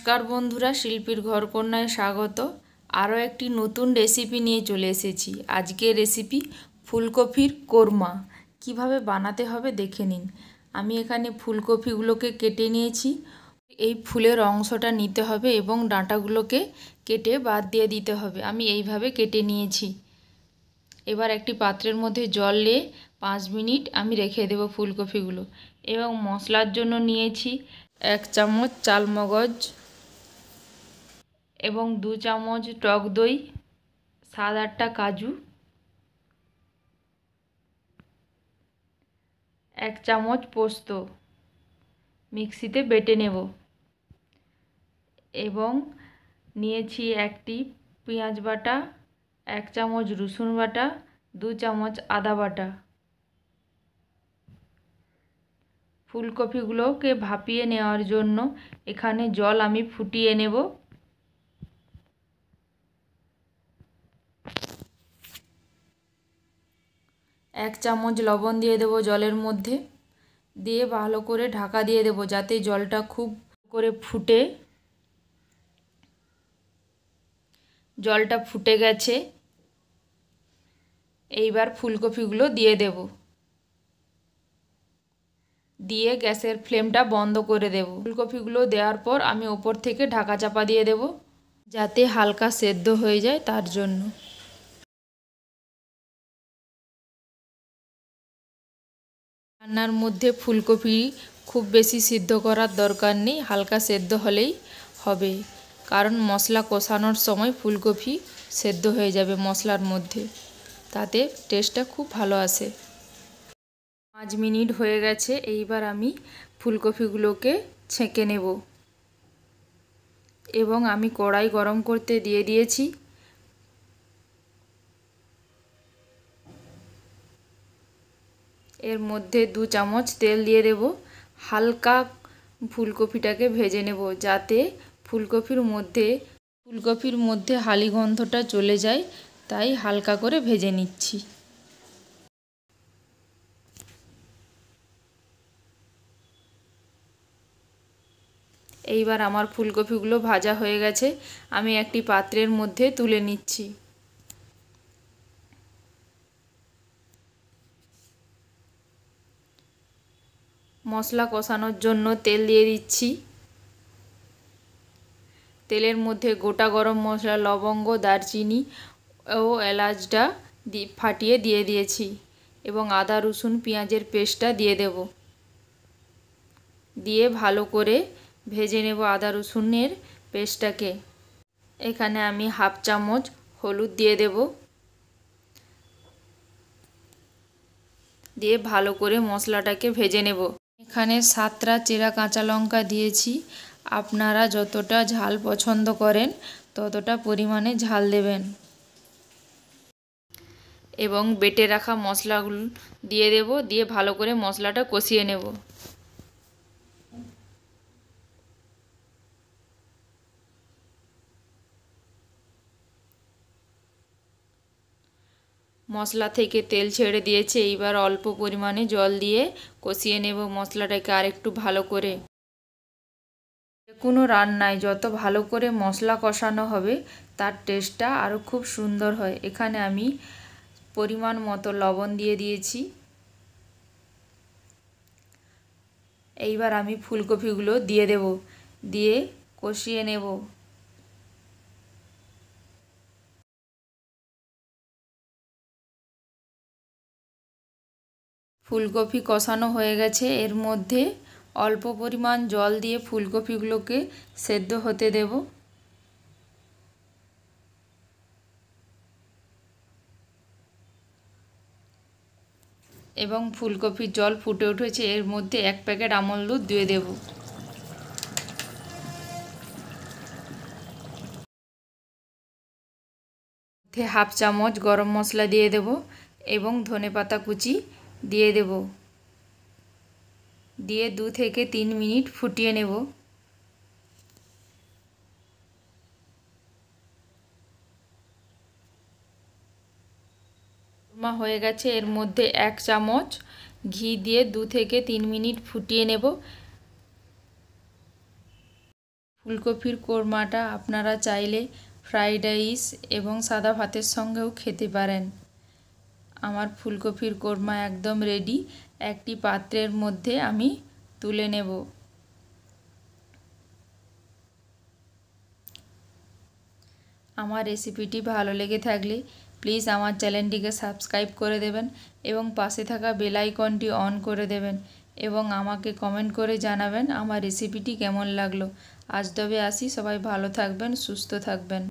নমস্কার বন্ধুরা, শিল্পীর ঘরকন্যায় স্বাগত। আরও একটি নতুন রেসিপি নিয়ে চলে এসেছি। আজকের রেসিপি ফুলকপির কোরমা। কিভাবে বানাতে হবে দেখে নিন। আমি এখানে ফুলকপিগুলোকে কেটে নিয়েছি। এই ফুলের অংশটা নিতে হবে এবং ডাঁটাগুলোকে কেটে বাদ দিয়ে দিতে হবে। আমি এইভাবে কেটে নিয়েছি। এবার একটি পাত্রের মধ্যে জল নিয়ে 5 মিনিট আমি রেখে দেব ফুলকপিগুলো। এবং মশলার জন্য নিয়েছি 1 চামচ চালমগজ এবং 2 চামচ টক দই, 7-8টা কাজু, 1 চামচ পোস্ত মিক্সিতে বেটে নেব। এবং নিয়েছি একটি পেঁয়াজ বাটা, 1 চামচ রসুন বাটা, 2 চামচ আদা বাটা। ফুলকপিগুলোকে ভাপিয়ে নেওয়ার জন্য এখানে জল আমি ফুটিয়ে নেব। এক চামচ লবণ দিয়ে দেব জলের মধ্যে, দিয়ে ভালো করে ঢাকা দিয়ে দেব যাতে জলটা খুব করে ফুটে। জলটা ফুটে গেছে, এইবার ফুলকপিগুলো দিয়ে দেব। দিয়ে গ্যাসের ফ্লেমটা বন্ধ করে দেব। ফুলকপিগুলো দেওয়ার পর আমি ওপর থেকে ঢাকা চাপা দিয়ে দেব যাতে হালকা সেদ্ধ হয়ে যায় তার জন্য। রান্নার মধ্যে ফুলকপি খুব বেশি সিদ্ধ করার দরকার নেই, হালকা সেদ্ধ হলেই হবে, কারণ মশলা কষানোর সময় ফুলকপি সেদ্ধ হয়ে যাবে মশলার মধ্যে, তাতে টেস্টটা খুব ভালো আসে। 5 মিনিট হয়ে গেছে, এইবার আমি ফুলকপিগুলোকে ছেঁকে নেব। এবং আমি কড়াই গরম করতে দিয়ে দিয়েছি। এর মধ্যে 2 চামচ তেল দিয়ে দেব। হালকা ফুলকপিটাকে ভেজে নেব যাতে ফুলকপির মধ্যে হালি গন্ধটা চলে যায়, তাই হালকা করে ভেজে নিচ্ছি। এইবার আমার ফুলকপিগুলো ভাজা হয়ে গেছে, আমি একটি পাত্রের মধ্যে তুলে নিচ্ছি। মশলা কষানোর জন্য তেল দিয়ে দিচ্ছি। তেলের মধ্যে গোটা গরম মশলা, লবঙ্গ, দারচিনি ও এলাচটা ফাটিয়ে দিয়ে দিয়েছি এবং আদা রসুন পেঁয়াজের পেস্টটা দিয়ে দেব। দিয়ে ভালো করে ভেজে নেব আদা রসুনের পেস্টটাকে। এখানে আমি 1/2 চামচ হলুদ দিয়ে দেব। দিয়ে ভালো করে মশলাটাকে ভেজে নেব। এখানে 7টা চেরা কাঁচা লঙ্কা দিয়েছি। আপনারা যতটা ঝাল পছন্দ করেন ততটা পরিমাণে ঝাল দেবেন। এবং বেটে রাখা মশলাগুলো দিয়ে দেব, দিয়ে ভালো করে মশলাটা কষিয়ে নেব। মশলা থেকে তেল ছেড়ে দিয়েছে, এইবার অল্প পরিমাণে জল দিয়ে কষিয়ে নেব মশলাটাকে আরেকটু ভালো করে। কোনো রান্নায় যত ভালো করে মশলা কষানো হবে তার টেস্টটা আরও খুব সুন্দর হয়। এখানে আমি পরিমাণ মতো লবণ দিয়ে দিয়েছি। এইবার আমি ফুলকপিগুলো দিয়ে দেব, দিয়ে কষিয়ে নেব। ফুলকপি কষানো হয়ে গেছে, এর মধ্যে অল্প পরিমাণ জল দিয়ে ফুলকপিগুলোকে সেদ্ধ হতে দেব। এবং ফুলকপির জল ফুটে উঠেছে, এর মধ্যে 1 প্যাকেট আমল দুধ দিয়ে দেব। 1/2 চামচ গরম মশলা দিয়ে দেব এবং ধনেপাতা কুচি দিয়ে দেব। দিয়ে 2 থেকে 3 মিনিট ফুটিয়ে নেব। কোরমা হয়ে গেছে, এর মধ্যে 1 চামচ ঘি দিয়ে 2 থেকে 3 মিনিট ফুটিয়ে নেব। ফুলকপির কোরমাটা আপনারা চাইলে ফ্রাইড রাইস এবং সাদা ভাতের সঙ্গেও খেতে পারেন। আমার ফুলকপির কোরমা একদম রেডি। একটি পাত্রের মধ্যে আমি তুলে নেব। আমার রেসিপিটি ভালো লেগে থাকলে প্লিজ আমার চ্যানেলটিকে সাবস্ক্রাইব করে দেবেন এবং পাশে থাকা বেল আইকনটি অন করে দেবেন এবং আমাকে কমেন্ট করে জানাবেন আমার রেসিপিটি কেমন লাগলো। আজ তবে আসি, সবাই ভালো থাকবেন, সুস্থ থাকবেন।